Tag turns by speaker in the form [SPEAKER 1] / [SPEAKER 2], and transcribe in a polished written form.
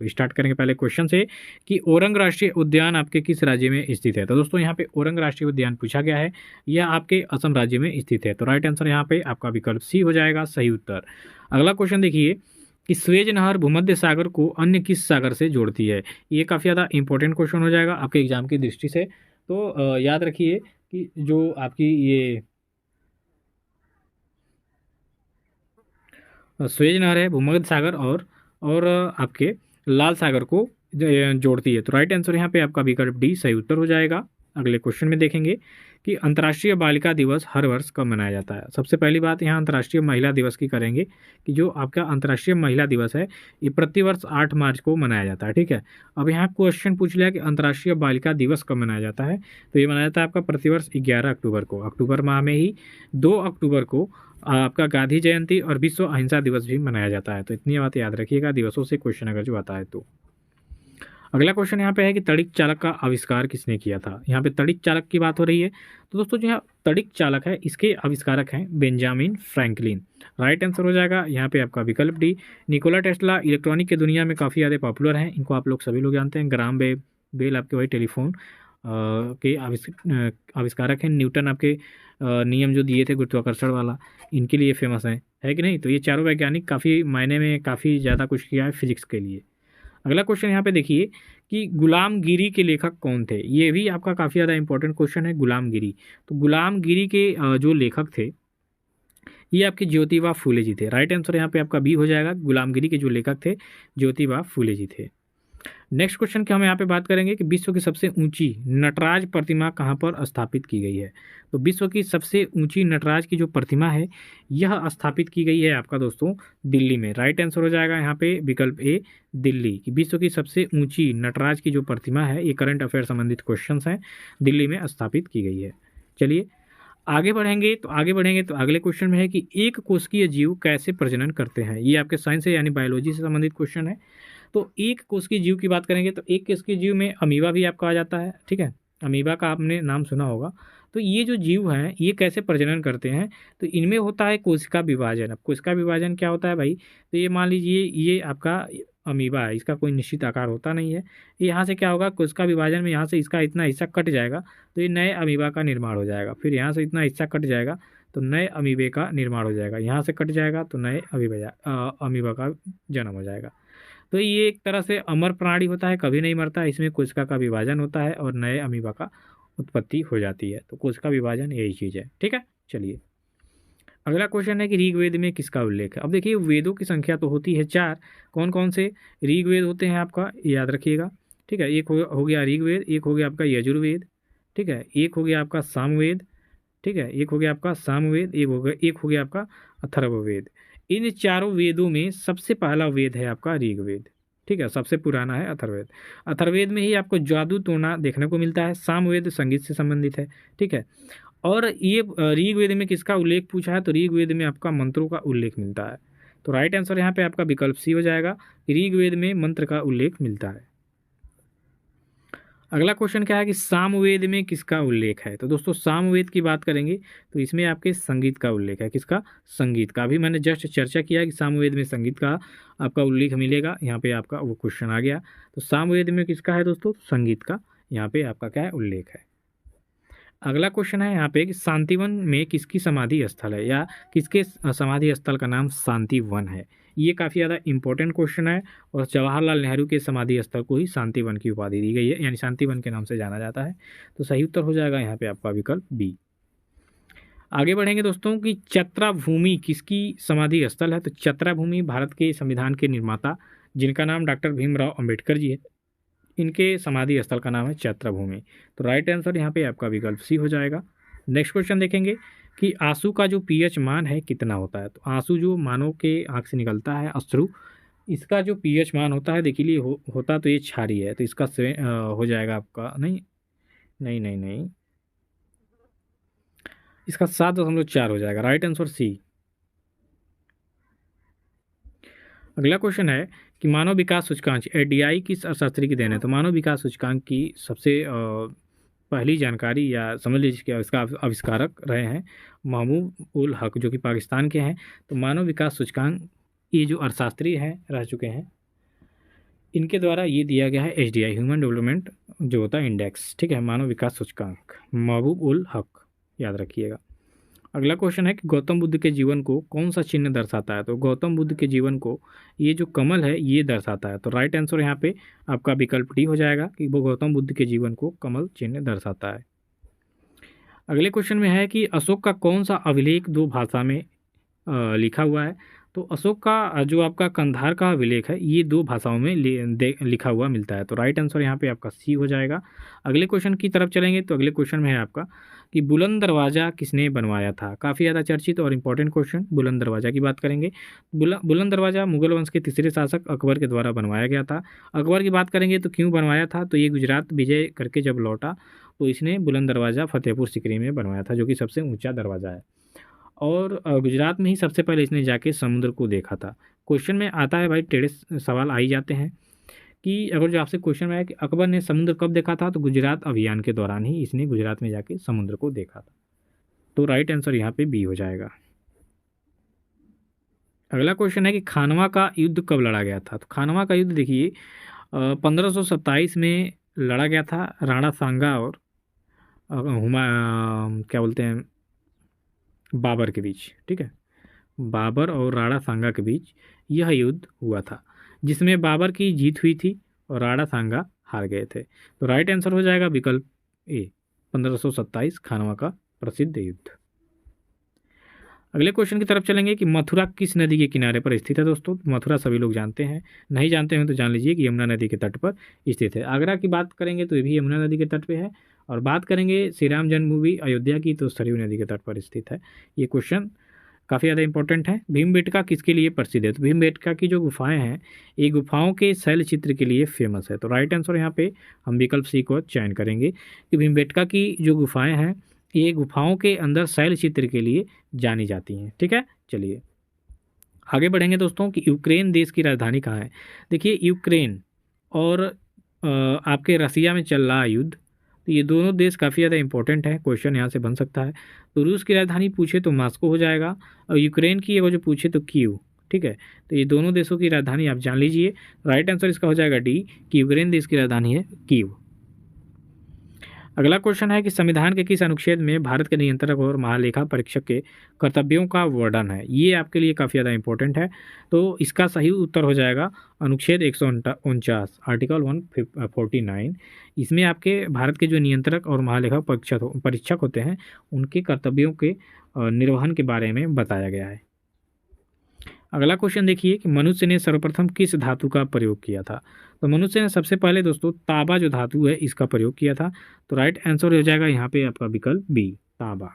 [SPEAKER 1] तो स्टार्ट करेंगे पहले क्वेश्चन से कि ओरंग राष्ट्रीय उद्यान आपके किस राज्य में स्थित है। तो दोस्तों यहाँ पे ओरंग राष्ट्रीय उद्यान पूछा गया है, यह आपके असम राज्य में स्थित है। तो राइट आंसर यहाँ पे आपका विकल्प सी हो जाएगा सही उत्तर। अगला क्वेश्चन देखिए कि स्वेज नहर भूमध्य सागर को अन्य किस सागर से जोड़ती है। ये काफ़ी ज़्यादा इंपॉर्टेंट क्वेश्चन हो जाएगा आपके एग्जाम की दृष्टि से। तो याद रखिए कि जो आपकी ये स्वेज नहर है भूमध्य सागर और आपके लाल सागर को जोड़ती है। तो राइट आंसर यहाँ पे आपका विकल्प डी सही उत्तर हो जाएगा। अगले क्वेश्चन में देखेंगे कि अंतर्राष्ट्रीय बालिका दिवस हर वर्ष कब मनाया जाता है। सबसे पहली बात यहाँ अंतर्राष्ट्रीय महिला दिवस की करेंगे कि जो आपका अंतर्राष्ट्रीय महिला दिवस है ये प्रतिवर्ष 8 मार्च को मनाया जाता है। ठीक है, अब यहाँ क्वेश्चन पूछ लिया कि अंतर्राष्ट्रीय बालिका दिवस कब मनाया जाता है। तो ये मनाया जाता है आपका प्रतिवर्ष 11 अक्टूबर को। अक्टूबर माह में ही 2 अक्टूबर को आपका गांधी जयंती और विश्व अहिंसा दिवस भी मनाया जाता है। तो इतनी बात याद रखिएगा दिवसों से क्वेश्चन अगर जो आता है तो। अगला क्वेश्चन यहाँ पे है कि तड़िक चालक का आविष्कार किसने किया था। यहाँ पे तड़िक चालक की बात हो रही है। तो दोस्तों जो यहाँ तड़िक चालक है इसके आविष्कारक हैं बेंजामिन फ्रैंकलिन। राइट आंसर हो जाएगा यहाँ पे आपका विकल्प डी। निकोला टेस्ला इलेक्ट्रॉनिक की दुनिया में काफ़ी ज़्यादा पॉपुलर हैं, इनको आप लोग सभी लोग जानते हैं। ग्राम बेल आपके वही टेलीफोन के आविष्कारक हैं। न्यूटन आपके नियम जो दिए थे गुरुत्वाकर्षण वाला, इनके लिए फेमस है कि नहीं। तो ये चारों वैज्ञानिक काफ़ी मायने में काफ़ी ज़्यादा कुछ किया है फिजिक्स के लिए। अगला क्वेश्चन यहाँ पे देखिए कि गुलामगिरी के लेखक कौन थे। ये भी आपका काफ़ी ज़्यादा इंपॉर्टेंट क्वेश्चन है गुलामगिरी। तो गुलामगिरी के जो लेखक थे ये आपके ज्योतिबा फूले जी थे। राइट आंसर यहाँ पे आपका बी हो जाएगा। गुलामगिरी के जो लेखक थे ज्योतिबा फूले जी थे। नेक्स्ट क्वेश्चन की हम यहाँ पे बात करेंगे कि विश्व की सबसे ऊंची नटराज प्रतिमा कहाँ पर स्थापित की गई है। तो विश्व की सबसे ऊंची नटराज की जो प्रतिमा है यह स्थापित की गई है आपका दोस्तों दिल्ली में। राइट आंसर हो जाएगा यहाँ पे विकल्प ए दिल्ली की विश्व की सबसे ऊंची नटराज की जो प्रतिमा है, ये करंट अफेयर संबंधित क्वेश्चन हैं, दिल्ली में स्थापित की गई है। चलिए आगे बढ़ेंगे तो अगले क्वेश्चन में है कि एक कोशिकीय जीव कैसे प्रजनन करते हैं। ये आपके साइंस से यानी बायोलॉजी से संबंधित क्वेश्चन है। तो एक कोशिकीय जीव की बात करेंगे तो एक कोशिकीय जीव में अमीबा भी आपका आ जाता है। ठीक है, अमीबा का आपने नाम सुना होगा। तो ये जो जीव हैं ये कैसे प्रजनन करते हैं, तो इनमें होता है कोशिका विभाजन। अब कोशिका विभाजन क्या होता है भाई, तो ये मान लीजिए ये आपका अमीबा है, इसका कोई निश्चित आकार होता नहीं है। यहाँ से क्या होगा, कोशिका विभाजन में यहाँ से इसका इतना हिस्सा कट जाएगा तो ये नए अमीबा का निर्माण हो जाएगा। फिर यहाँ से इतना हिस्सा कट जाएगा तो नए अमीबे का निर्माण हो जाएगा। यहाँ से कट जाएगा तो नए अमीबा का जन्म हो जाएगा। तो ये एक तरह से अमर प्राणी होता है, कभी नहीं मरता है। इसमें कोशिका का विभाजन होता है और नए अमीबा का उत्पत्ति हो जाती है। तो कोशिका विभाजन यही चीज़ है। ठीक है, चलिए अगला क्वेश्चन है कि ऋग्वेद में किसका उल्लेख है। अब देखिए वेदों की संख्या तो होती है 4। कौन कौन से ऋग्वेद होते हैं आपका याद रखिएगा। ठीक है, एक हो गया ऋग्वेद, एक हो गया आपका यजुर्वेद, ठीक है, एक हो गया आपका सामवेद, ठीक है, एक हो गया आपका सामवेद, एक हो गया आपका अथर्ववेद। इन चारों वेदों में सबसे पहला वेद है आपका ऋग्वेद। ठीक है, सबसे पुराना है अथर्ववेद। अथर्ववेद में ही आपको जादू टोना देखने को मिलता है। सामवेद संगीत से संबंधित है। ठीक है, और ये ऋग्वेद में किसका उल्लेख पूछा है, तो ऋग्वेद में आपका मंत्रों का उल्लेख मिलता है। तो राइट आंसर यहाँ पे आपका विकल्प सी हो जाएगा, ऋग्वेद में मंत्र का उल्लेख मिलता है। अगला क्वेश्चन क्या है कि सामवेद में किसका उल्लेख है। तो दोस्तों सामवेद की बात करेंगे तो इसमें आपके संगीत का उल्लेख है। किसका, संगीत का। अभी मैंने जस्ट चर्चा किया कि सामवेद में संगीत का आपका उल्लेख मिलेगा। यहाँ पे आपका वो क्वेश्चन आ गया। तो सामवेद में किसका है दोस्तों, संगीत का यहाँ पे आपका क्या है, उल्लेख है। अगला क्वेश्चन है यहाँ पे कि शांतिवन में किसकी समाधि स्थल है, या किसके समाधि स्थल का नाम शांतिवन है। ये काफ़ी ज़्यादा इंपॉर्टेंट क्वेश्चन है और जवाहरलाल नेहरू के समाधि स्थल को ही शांतिवन की उपाधि दी गई है, यानी शांतिवन के नाम से जाना जाता है। तो सही उत्तर हो जाएगा यहाँ पे आपका विकल्प बी। आगे बढ़ेंगे दोस्तों कि चतरा भूमि किसकी समाधि स्थल है। तो चतरा भूमि भारत के संविधान के निर्माता जिनका नाम डॉक्टर भीमराव अंबेडकर जी है, इनके समाधि स्थल का नाम है चैत्रा भूमि। तो राइट आंसर यहाँ पे आपका विकल्प सी हो जाएगा। नेक्स्ट क्वेश्चन देखेंगे कि आंसू का जो पीएच मान है कितना होता है। तो आंसू जो मानव के आँख से निकलता है अश्रु, इसका जो पीएच मान होता है देखिए होता तो ये क्षारीय है। तो इसका हो जाएगा आपका नहीं, इसका 7.4 हो जाएगा। Right answer C. अगला क्वेश्चन है कि मानव विकास सूचकांक एडीआई किस अर्थशास्त्री की देन है। तो मानव विकास सूचकांक की सबसे पहली जानकारी या समझ लीजिए कि इसका आविष्कारक रहे हैं महमूद उल हक जो कि पाकिस्तान के हैं। तो मानव विकास सूचकांक ये जो अर्थशास्त्री हैं रह चुके हैं इनके द्वारा ये दिया गया है HDI, ह्यूमन डेवलपमेंट जो होता है इंडेक्स, ठीक है, मानव विकास सूचकांक। महबूब उल हक, याद रखिएगा। अगला क्वेश्चन है कि गौतम बुद्ध के जीवन को कौन सा चिन्ह दर्शाता है? तो गौतम बुद्ध के जीवन को ये जो कमल है ये दर्शाता है। तो राइट आंसर यहाँ पे आपका विकल्प डी हो जाएगा कि वो गौतम बुद्ध के जीवन को कमल चिन्ह दर्शाता है। अगले क्वेश्चन में है कि अशोक का कौन सा अभिलेख 2 भाषा में लिखा हुआ है? तो अशोक का जो आपका कंधार का अभिलेख है ये 2 भाषाओं में लिखा हुआ मिलता है। तो राइट आंसर यहाँ पे आपका सी हो जाएगा। अगले क्वेश्चन की तरफ चलेंगे तो अगले क्वेश्चन में है आपका कि बुलंद दरवाज़ा किसने बनवाया था? काफ़ी ज़्यादा चर्चित और इम्पोर्टेंट क्वेश्चन, बुलंद दरवाज़ा की बात करेंगे। बुलंद दरवाज़ा मुगल वंश के तीसरे शासक अकबर के द्वारा बनवाया गया था। अकबर की बात करेंगे तो क्यों बनवाया था? तो ये गुजरात विजय करके जब लौटा तो इसने बुलंद दरवाज़ा फतेहपुर सीकरी में बनवाया था, जो कि सबसे ऊंचा दरवाज़ा है। और गुजरात में ही सबसे पहले इसने जाके समुद्र को देखा था। क्वेश्चन में आता है भाई, टेढ़े सवाल आ ही जाते हैं कि अगर जो आपसे क्वेश्चन में आया कि अकबर ने समुद्र कब देखा था, तो गुजरात अभियान के दौरान ही इसने गुजरात में जाके समुद्र को देखा था। तो राइट आंसर यहाँ पे बी हो जाएगा। अगला क्वेश्चन है कि खानवा का युद्ध कब लड़ा गया था? तो खानवा का युद्ध देखिए 1527 में लड़ा गया था राणा सांगा और क्या बोलते हैं बाबर के बीच, ठीक है, बाबर और राणा सांगा के बीच यह युद्ध हुआ था, जिसमें बाबर की जीत हुई थी और राणा सांगा हार गए थे। तो राइट आंसर हो जाएगा विकल्प ए, 1527 खानवा का प्रसिद्ध युद्ध। अगले क्वेश्चन की तरफ चलेंगे कि मथुरा किस नदी के किनारे पर स्थित है? दोस्तों मथुरा सभी लोग जानते हैं, नहीं जानते हैं तो जान लीजिए कि यमुना नदी के तट पर स्थित है। आगरा की बात करेंगे तो ये भी यमुना नदी के तट पे है, और बात करेंगे श्री राम जन्मभूमि अयोध्या की तो सरयू नदी के तट पर स्थित है। ये क्वेश्चन काफ़ी ज़्यादा इंपॉर्टेंट है। भीमबेटका किसके लिए प्रसिद्ध है? तो भीमबेटका की जो गुफाएं हैं ये गुफाओं के शैल चित्र के लिए फेमस है। तो राइट आंसर यहाँ पे हम विकल्प सी को चयन करेंगे कि भीमबेटका की जो गुफाएं हैं ये गुफाओं के अंदर शैल चित्र के लिए जानी जाती हैं, ठीक है। चलिए आगे बढ़ेंगे दोस्तों कि यूक्रेन देश की राजधानी कहाँ है? देखिए यूक्रेन और आपके रसिया में चल रहा युद्ध, तो ये दोनों देश काफ़ी ज़्यादा इंपॉर्टेंट है, क्वेश्चन यहाँ से बन सकता है। तो रूस की राजधानी पूछे तो मॉस्को हो जाएगा, और यूक्रेन की अगर जो पूछे तो कीव, ठीक है। तो ये दोनों देशों की राजधानी आप जान लीजिए। राइट आंसर इसका हो जाएगा डी कि यूक्रेन देश की राजधानी है कीव। अगला क्वेश्चन है कि संविधान के किस अनुच्छेद में भारत के नियंत्रक और महालेखा परीक्षक के कर्तव्यों का वर्णन है? ये आपके लिए काफ़ी ज़्यादा इंपॉर्टेंट है। तो इसका सही उत्तर हो जाएगा अनुच्छेद 149 आर्टिकल 149। इसमें आपके भारत के जो नियंत्रक और महालेखा परीक्षक होते हैं उनके कर्तव्यों के निर्वहन के बारे में बताया गया है। अगला क्वेश्चन देखिए कि मनुष्य ने सर्वप्रथम किस धातु का प्रयोग किया था? तो मनुष्य ने सबसे पहले दोस्तों तांबा जो धातु है इसका प्रयोग किया था। तो राइट आंसर हो जाएगा यहाँ पे आपका विकल्प बी, तांबा।